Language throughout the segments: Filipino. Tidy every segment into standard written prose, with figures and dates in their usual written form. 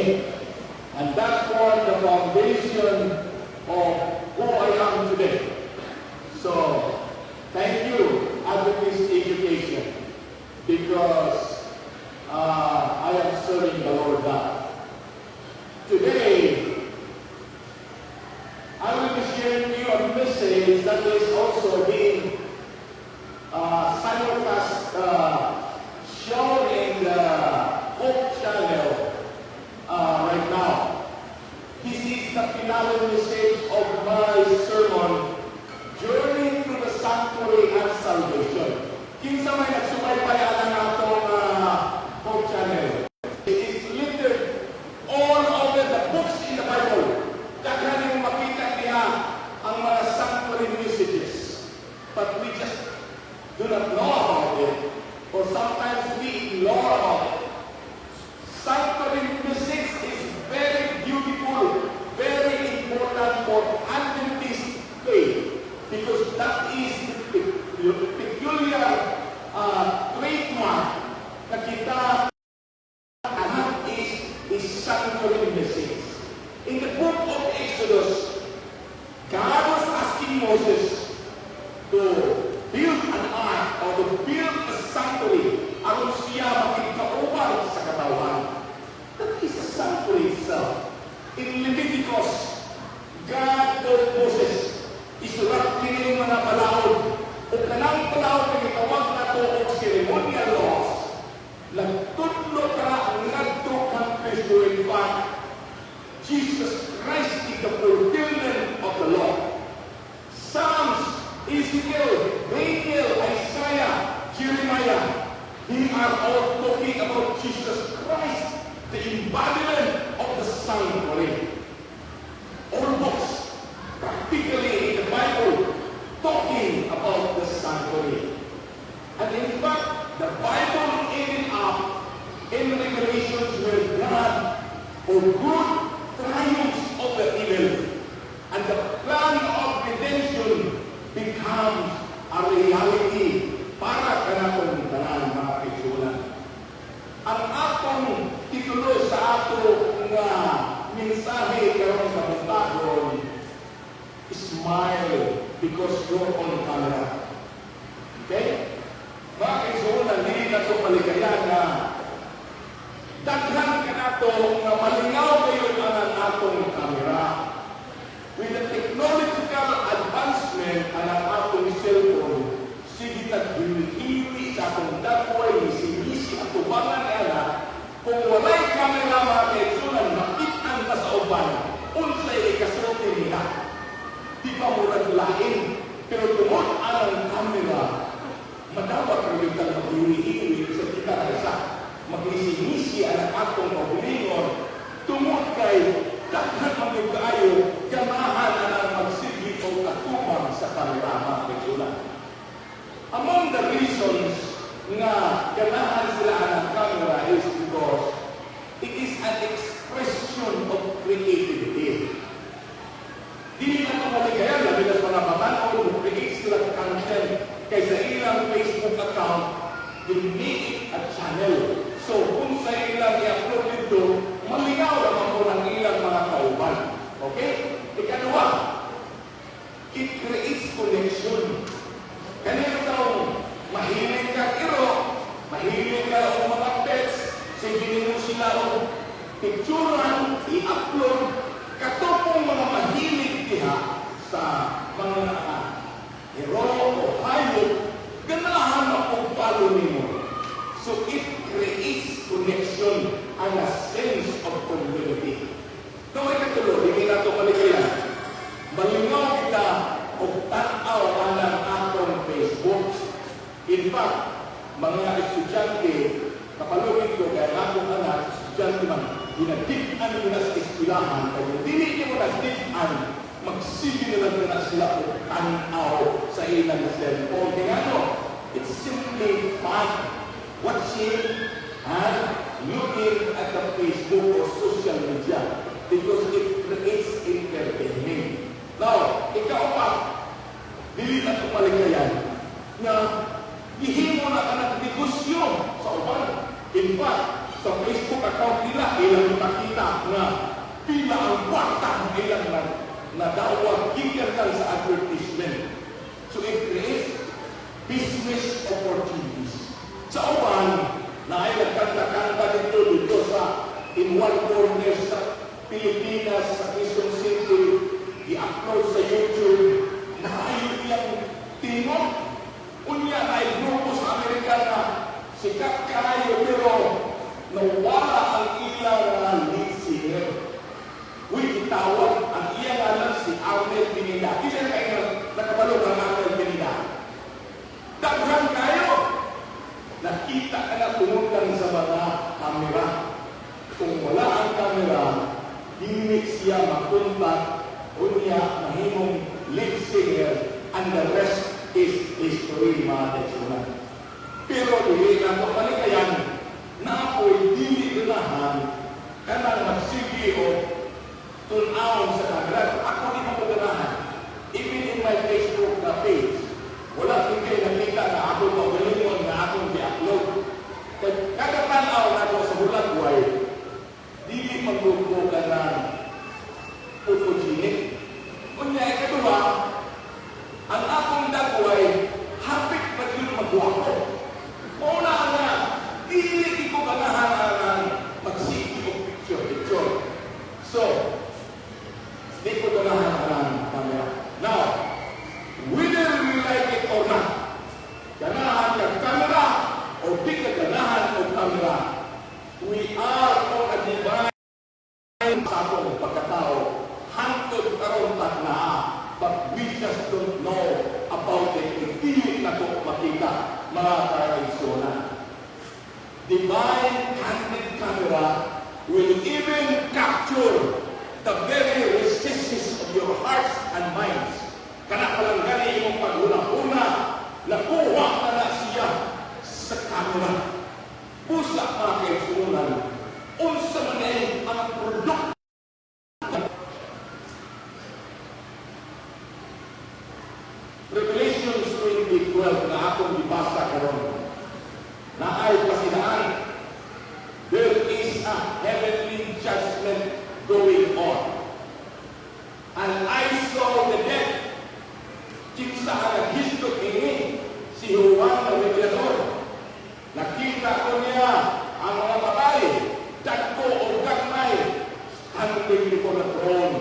me. And that formed the foundation of who I am today. So, thank you, Adventist Education, because I am serving the Lord God. Today, I will be sharing with you a message that is also being simulcast shown in the Hope Channel right now. This is the final message of my sermon, Journey through the Sanctuary and Salvation. Kinsa may nagsubaybayan ang atong Hope Channel. It is littered all over the books in the Bible. Daghan yung makita niya ang mga sanctuary messages. But we just do not know about it, or sometimes we ignore about it. Sanctuary message is very beautiful, very important for Adventist faith, because that is the peculiar trademark na kita is sanctuary message. In the book of Exodus, God was asking Moses to build an ark or to build a sanctuary aron siya makikauban sa katawan. That is a sanctuary itself. In Leviticus, God told Moses, isulat kini mga palaod o kanang palaod na gitawag nato og ceremonial laws. Nagtudlo ka ngadto kang Kristo. In fact, Jesus Christ is the fulfillment of the law. Psalms, Ezekiel, Daniel, Isaiah, Jeremiah, they are all talking about Jesus Christ, the embodiment of the sanctuary. All books, practically in the Bible, talking about the sanctuary. And in fact, the Bible ended up in Revelations where God, for good, triumphs over evil, and the plan of redemption becomes a reality para kanatong tanan, mga kaigsunan. Ang atong titulo sa ato nga mensahe karon sa buntagon, smile because you're on camera. Okay? Mga kaigsunan, hindi na ito paligayan na daghan ka na ito nga malingaw kayo ang atong camera. With the technological advancement ang atong cellphone, sige tag-iwi sa atong dagway, misi-misi at tubangan nila, kung walay camera mga kaigsunan, makitan pa sa uban, unsay ikasulti nila. Di pa murag lain, pero tungod ang camera, madawat rin yung mag-iwi-iwi sa kita isa. Mag-isi-isi ang atong pabulingon, tungod kay daghan ang yung kaayo, ganahan ang magsigit o katubang sa panorama ng ulan. Among the reasons nga ganahan sila ang camera is because it is an expression of creativity. Dili na ito maligayan, labi na mga babanon, mag-create sila content kaysa ilang Facebook account, you make it a channel. So, kung sa ilang i-upload dito, malingaw naman po ng ilang mga kauban. Okay? Ikalawa, it creates connection. Kanina daw, mahilig ka iro, mahilig ka o mga pets, sige mo sila o picturean, i-upload, katopong mga mahilig diha sa mga iro o hayop, ganahan na kung palo nimo. So it creates connection and a sense of community. Kaway katulog, hindi na ito maligayan. Malingaw kita o tanaw ang atong Facebook. In fact, mga estudyante, kapalugin ko kaya akong anak, estudyante man, dinadikan nila sa eskwelahan, kaya hindi niyo nadikan, magsige nila na sila o tanaw sa ilang cellphone. Kaya ano, it's simply fun. Watching and looking at the Facebook or social media because it creates entertainment. Now, ikaw pa, dili na kumaligayan na ihimo na ka ng negosyo sa uban. In fact, sa Facebook account nila, ilang makita na pila ang kwarta ng ilang nadawag gikan lang sa advertisement. So it creates business opportunities. Sa uban, na ay nagkanta-kanta dito sa in one corner sa Pilipinas, sa Quezon City, i-upload sa YouTube, na ay ilang tingog. Unya na ay grupo sa Amerika na sikat kayo pero nawala ang ilang lead singer. Uy, itawag ang iya nga lang si Arnel Pineda. Isa kayo nakabalog ang Arnel Pineda. Daghan kayo! Nakita ka na tumutan sa mga kamera. Kung wala ang kamera, hindi siya makuntak o niya mahimong lead singer and the rest is history, mga teksunan. Pero hindi na kapalikayan na ako'y dili ganahan kanang magsigi o tunawon sa kagrad. Ako di magaganahan. Even in my Facebook na page, wala tingkay nakita na ako magalingon na akong di-upload. Kada tanaw na ako sa Bulagway, dili maglupo ka ng photogenic. Kunya, ikaduha, ang akong dagway, hapit pa yun magwapo. Una nga, dili ko ganahan magsigi o picture. So, di ko ganahan ang camera. Now, whether we like it or not, ganahan ng camera o di ka ganahan ng camera, we are on a divine sa akong pagkatao. Hantod karon tak na, but we just don't know about it. Hindi na ito makita, mga kaisyonan. Divine candid camera will even capture the very recesses of your hearts and minds. Kana palang gani imong paghuna-huna, nakuha na na siya sa camera. Pusa, mga kaisyonan, unsa man ang produkto Revelations 20:12 na akong ibasa karon na ay pasinaan, there is a heavenly judgment going on. And I saw the dead. Kinsa ang histo ini si Juan na Revelador. Nakita ko niya ang mga babae, dagko o gagmay, handling ni ko na throne.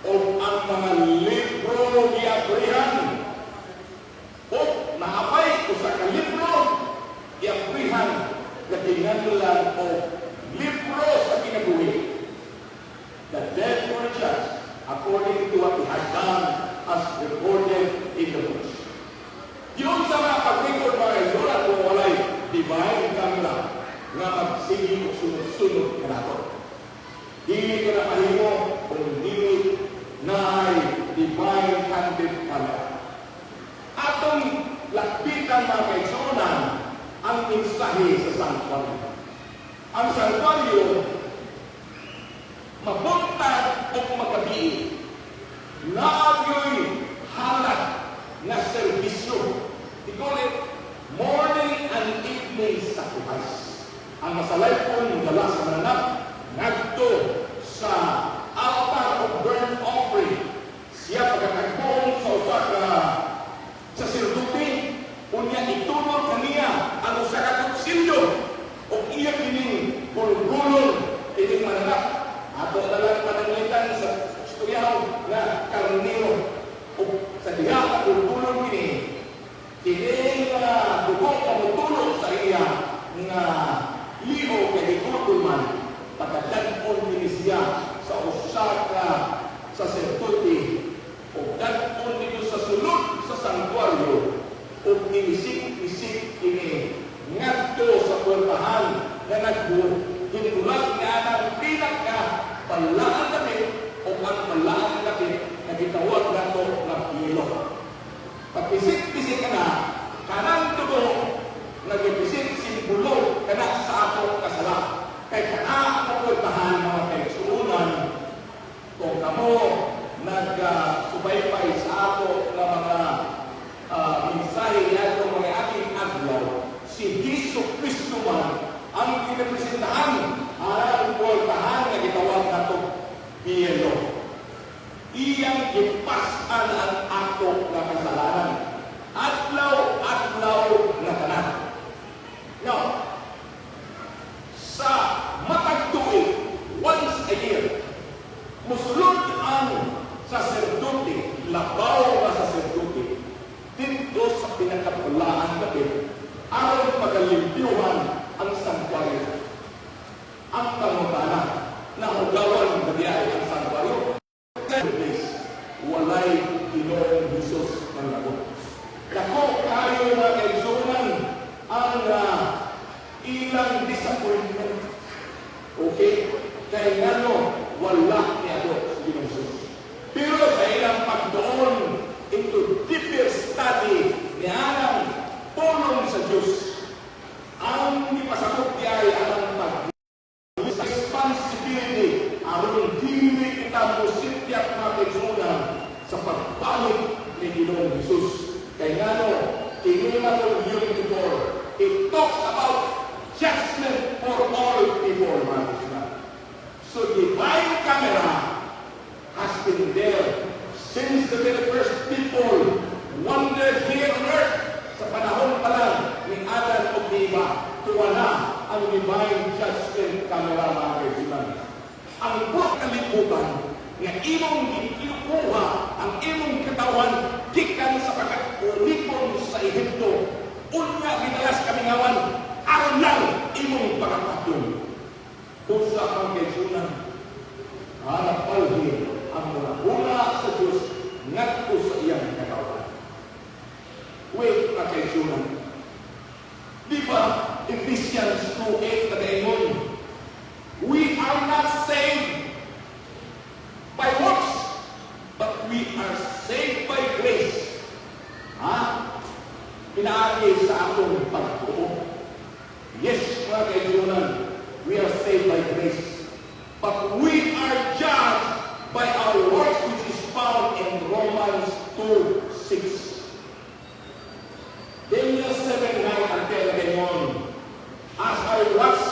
O ang mga libro ni Abrihan. O naapay ko sa kalibro ni Abrihan na tinanlan o libro sa kinabuhi. The dead were judged according to what he had done as recorded in the books. Yun sa mga pag-record mga isola kung walay divine camera nga magsigi o sunod-sunod ka nato. Dili ko na mahimo kung dili na ay divine candid camera. Atong lakpitan mga kaisonan ang mensahe sa sanctuary. Ang sanctuary mabuntag o magabi na agyo'y halat na serbisyo. We call it morning and evening sacrifice. Ang masalay po ng dala sa nanap nagto sa altar of burnt offering. Siya pagkakagpoon sa usa ka saserdote, unya itulong kaniya ang usa ka kutsilyo o iya kining gulgulon kining mananap. Ato na lang pananglitan sa istoryaw na karnero o sa diha at gulgulon kining dugo pamutulong sa iya nga liho kay gulgulman pagkadagpon kini siya sa usa ka saserdote o dagpon nito sa sulod sa sanktuaryo o inisik-isik kini ngadto sa puwertahan na nagbulag nga ng pinaka palaan damit o ang palaan damit na gitawag nato ng ilo. Pag-isik-isik ka na, kanang dugo nag-isik simbolo ka na sa ato kasala. Kaya kana kapuntahan mga kaigsuunan kung kamo nag-subaybay sa ato na mga mensahe nato mga ating aglaw, si Jesu Cristo man ang kinapresentahan ang puwertahan na gitawag biyahe ang santuaryo. Walay Ginoong Hesus ng lagot. Dako kayo mga kaigsunan ang ilang disappointment. Okay? Kaya nga no, wala niya doon sa Ginoong Hesus. Pero sa ilang pagdoon into deeper study niya ang tulong sa Diyos, ang ipasakot niya ay ang responsibility aron dili kita musityak mga kaigsunan sa pagbalik ni Ginoong Hesus. Kaya nga no, kinila ko yung before, it talks about judgment for all people, mga kaigsunan. So divine camera has been there since the very first people wandered here on earth. Sa panahon pa lang ni Adan o ni Eva, tuwa na ang divine judgment camera, mga kaigsunan. Ang buong kalibutan nga imong gikinukuha ang imong katawan gikan sa pagkakulipon sa Ehipto, unya ginalas kamingawan aron lang imong pagkapatyon. Kusa ang kaigsunan, hanap palhi ang mga hula sa Diyos ngadto sa iyang katawan. Wait, mga kaigsunan, di ba Ephesians 2:8 kadaingon, we are not saved by works, but we are saved by grace. Pinaagi sa atong pagtuo. Yes, mga kaigsunan, we are saved by grace. But we are judged by our works, which is found in Romans 2:6. Daniel 7:9 ang kailangan, as I watch,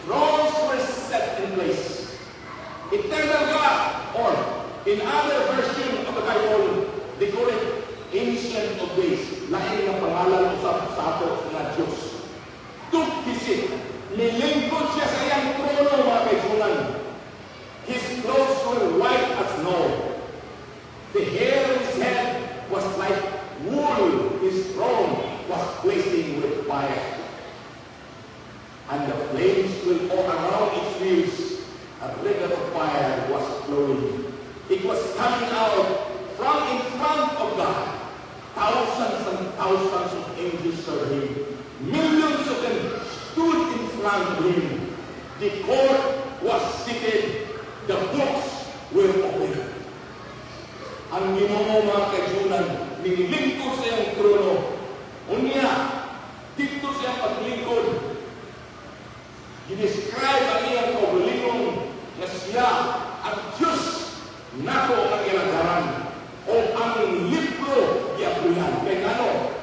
thrones were set in place. Eternal God, or in other version of the Bible, they call it Ancient of Days. Lain na pangalan sa ato na Diyos. Took his seat. Nilingkod siya sa iyang trono, mga kaigsunan. His clothes were white as snow. The hair of his head was like wool. His throne was blazing with fire. And the flames will all around its wheels. A river of fire was flowing. It was coming out from in front of God. Thousands and thousands of angels served him. Millions of them stood in front of him. The court was seated. The books were open. Ang Ginoo, mga kaigsunan, nilingkod sa iyang trono. Unya, dito sa iyang paglingkod, i-describe ang iyang kaugalingong na siya ang Diyos nato ang ilagaran o ang libro iabuyan. Kaya ano?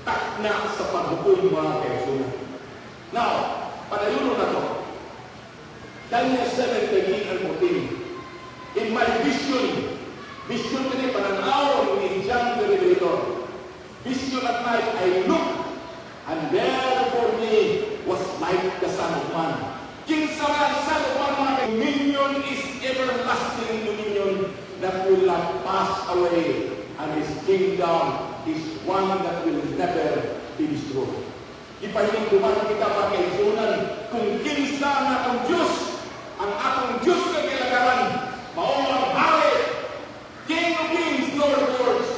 Takna sa paghukom, mga kaigsunan. Now, padayon na to. Daniel 7:13 and 14. In my vision kini pananaw ni John the Revelator. Vision at night I looked, and there before me was like the Son of Man. King Saran, Son of Man, my dominion is everlasting dominion that will not pass away, and his kingdom is one that will never be destroyed. Ipahinungkuman kita, mga kaigsunan, kung kinsa na ang Diyos, ang atong Diyos na kilagaran, mao ang hari, King of Kings, Lord of Lords,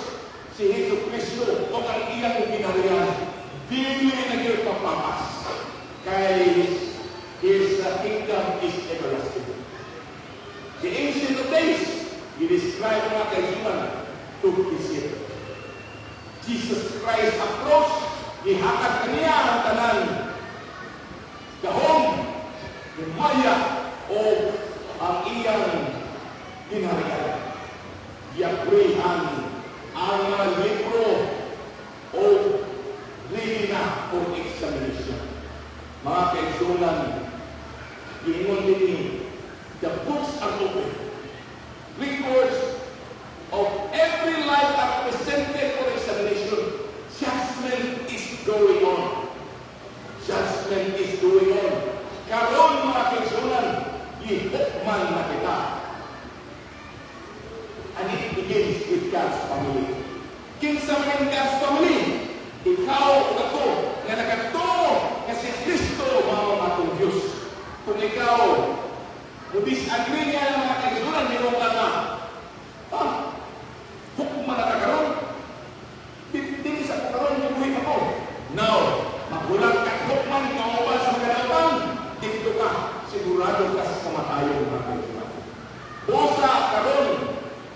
si Hesus Kristo, o ang iyang ginarihan, dili na gyud papapas. Kay his kingdom is everlasting. The Ancient of Days, i-describe mga kaigsunan, took his seat. Jesus Christ approached, ihatag kaniya ang tanan, gahom, maya, o ang iyang ginarihan. Yabrihan ang mga libro o ready na for examination. Mga kaigsunan, giingon din the books are open. Records of every life are presented for examination. Judgment is going on. Judgment is going on. Karon, mga kaigsunan, gihukman na kita. And it begins with God's family. Kinsa man God's family, ikaw o ako, nga nagatuo nga si Kristo, mga matong Diyos. Kung ikaw, Disagree niya ng mga kaisunan, niluka na. Hukman na kagaroon. Hindi sa kagaroon, yung ako. Now, magulang ka hukman, kaubal sa kagalapan, dito ka, sigurado ka sa kamatayon mga kaisunan. Bosa karon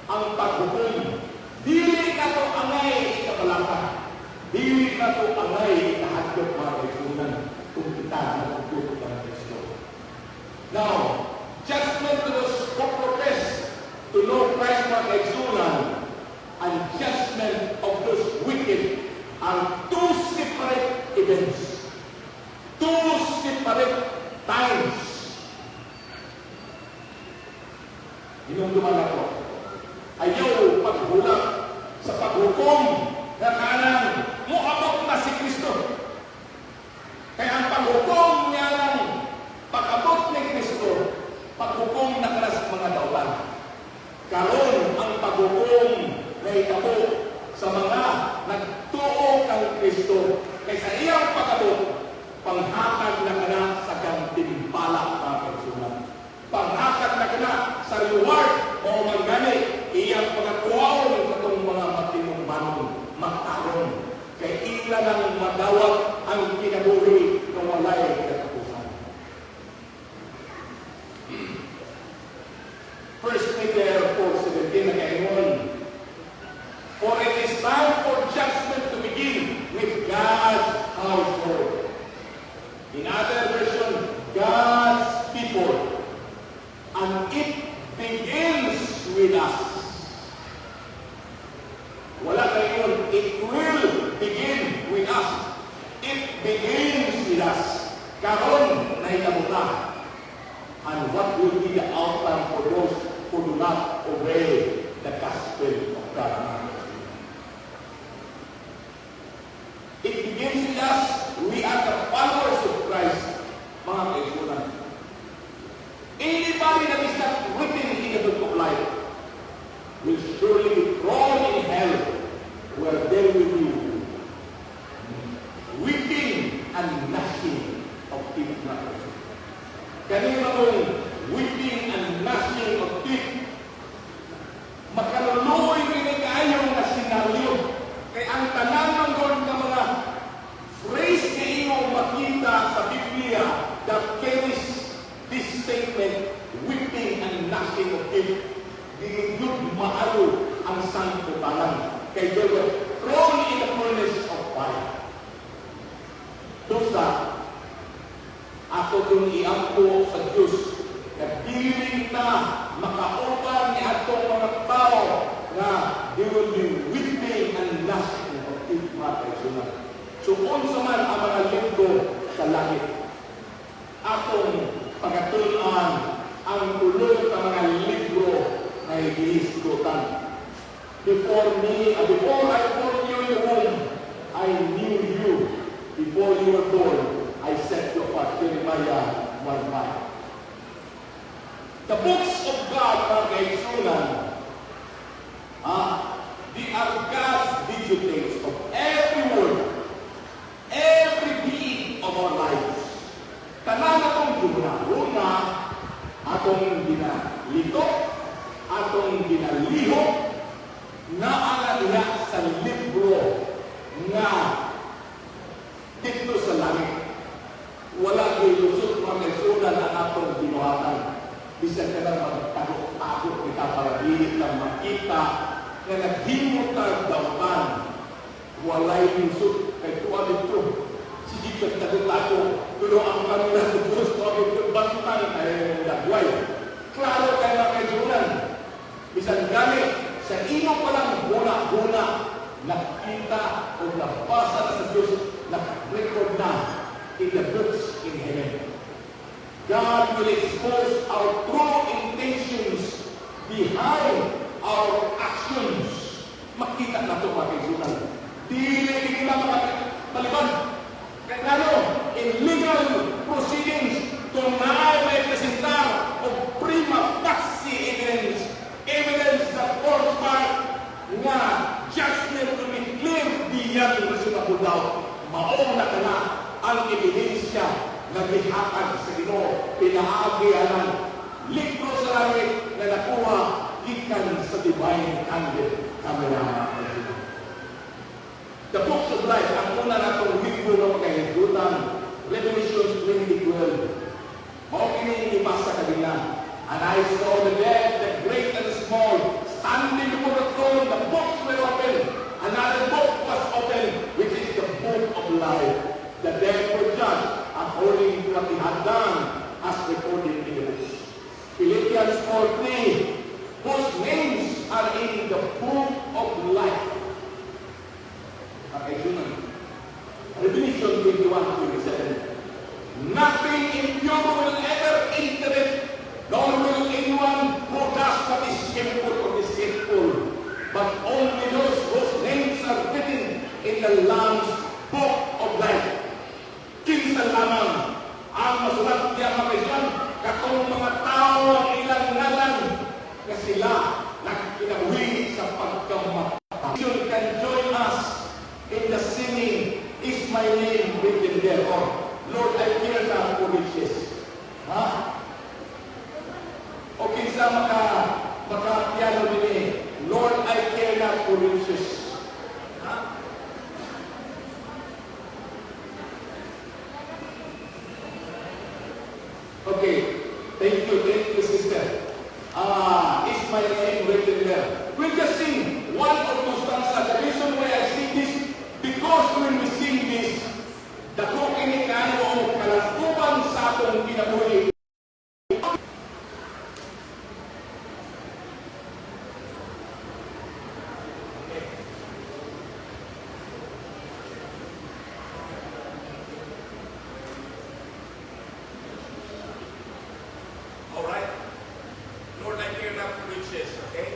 ang paghukom. Dili ka to angay ikabalaka. Dili ka to angay ikahadlok mga kaisunan kung kita nagtutup ng Kristo. Now, judgment to those who profess to know Christ mga kaisunan and judgment of those wicked are two separate events. Two separate times. Inungduman ako. Ayaw paghulat sa paghukom na kanang muabot na si Kristo. Kaya ang paghukom niya ng pag-abot ni Kristo, paghukom na kanas mga dautan. Karon ang paghukom na itabo sa mga nagtuo kang Kristo. Kaysa iyang pag-abot, panghatag na kana sa gantimpala mga kaisunan. Panghatag na kana sa reward o manggani iyang pagkakuhaw ng katong mga matinumbanon, magkaroon. Kay ila nang madawat ang kinabuhi ng walay katapusan. First Peter 4:17 na kaingon, for it is time for judgment to begin with God's household. In other version, God's people. And it begins with us. Wala kayo, it will begin with us. It begins with us. Karon na ikabuta. And what will be the outcome for those who do not obey the gospel of God? It begins with us. We are the followers of Christ. Mga kaisunan. Anybody that is not written in the book of life will surely be thrown in hell, where there will be weeping and gnashing of teeth. Kanina mong weeping and gnashing of teeth, makaluluoy kini kaayong na senaryo. Kay ang tanan ng God na mga phrase na iyong makita sa Biblia that carries this statement, weeping and gnashing of teeth, ginigod maayo ang sangkutanan. Kay they were thrown in the furnace of fire. Dosa, ako yung iampo sa Diyos na dili na makaupan ni atong mga tao na they will be weeping and gnashing of teeth mga kaisunan. So, unsa man ang mga libro sa langit, atong pagkatunan ang tulong ng mga libro na ihihisgutan. Before I formed you in the womb, I knew you. Before you were born, I set you apart. Jeremiah 1:5. The books of God, mga kaisunan, they are God's digitates of every word, every being of our lives. Tanan atong guna-guna, atong ginalito, atong ginalihok, naaalala sa libro nga dito sa langit. Wala ko'y lusot mga kaisunan ang atong binuhatan. Bisag ka na magtagok-tagok kita para dili lang makita na naghimot na dautan. Walay lusot kay tuwa dito. Sige ka tagok-tagok. Pero ang kanila sa Diyos tuwa dito bantang ay nagway. Klaro kayo mga kaisunan. Bisag gamit sa ino palang guna-guna nakita o nabasa na sa Diyos, nag-record na in the books in heaven. God will expose our true intentions behind our actions. Makita na ito mga kaisunan. Dili nila mga taliban. Kaya ano, in legal proceedings, kung naay may presentar o prima facie evidence that forms part nga judgment to be clear beyond reasonable doubt. Mauna ka na ang ebidensya na gihatag sa Ginoo, pinaagianan candid camera. The books of life, ang una na itong libro ng pagkahindutan, Revelation 20:12. Makinig ipasa kanila. And I saw the dead, the great and the small, standing before the throne. The books were open. Another book was opened, which is the book of life. The dead were judged according to what they had done, as recorded in the books. Philippians 4:3, whose names are in the book of life. Okay, Revelation 21:27. Nothing impure will ever enter it, nor will anyone who does what is shameful or deceitful, but only those whose names are written in the Lamb's book of life. Kinsa lamang ang masulat niya mga kaisan, katong mga tao ang ilang ngalan na sila nagkinabuhi sa pagkamatay. You can join us in the singing, Is My Name Written There? Or, Lord, I care not for riches. Ha? O kinsa maka-piano din eh, Lord, I care not for riches. Ha? Okay, thank you, sister. Is My Name Written There? We'll just sing one or two stanzas. The reason why I sing this, because when we sing this, dako kini kayo kalatuban sa atong kinabuhi. All right. Lord, I care not for riches, okay?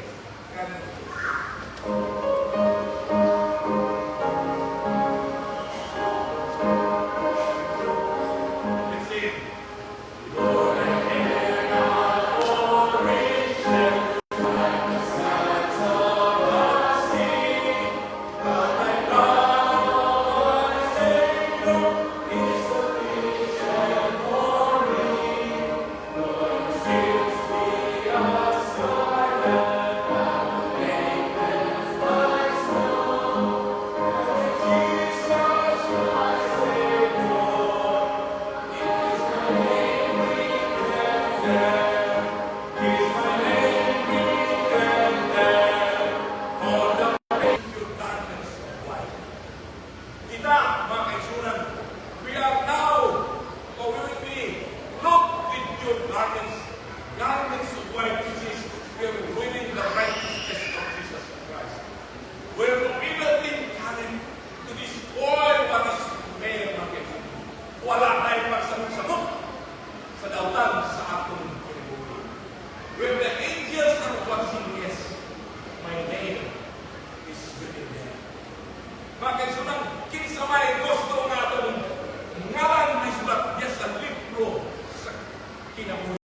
Wala tayong pagsabot-sabot sa dautan sa atong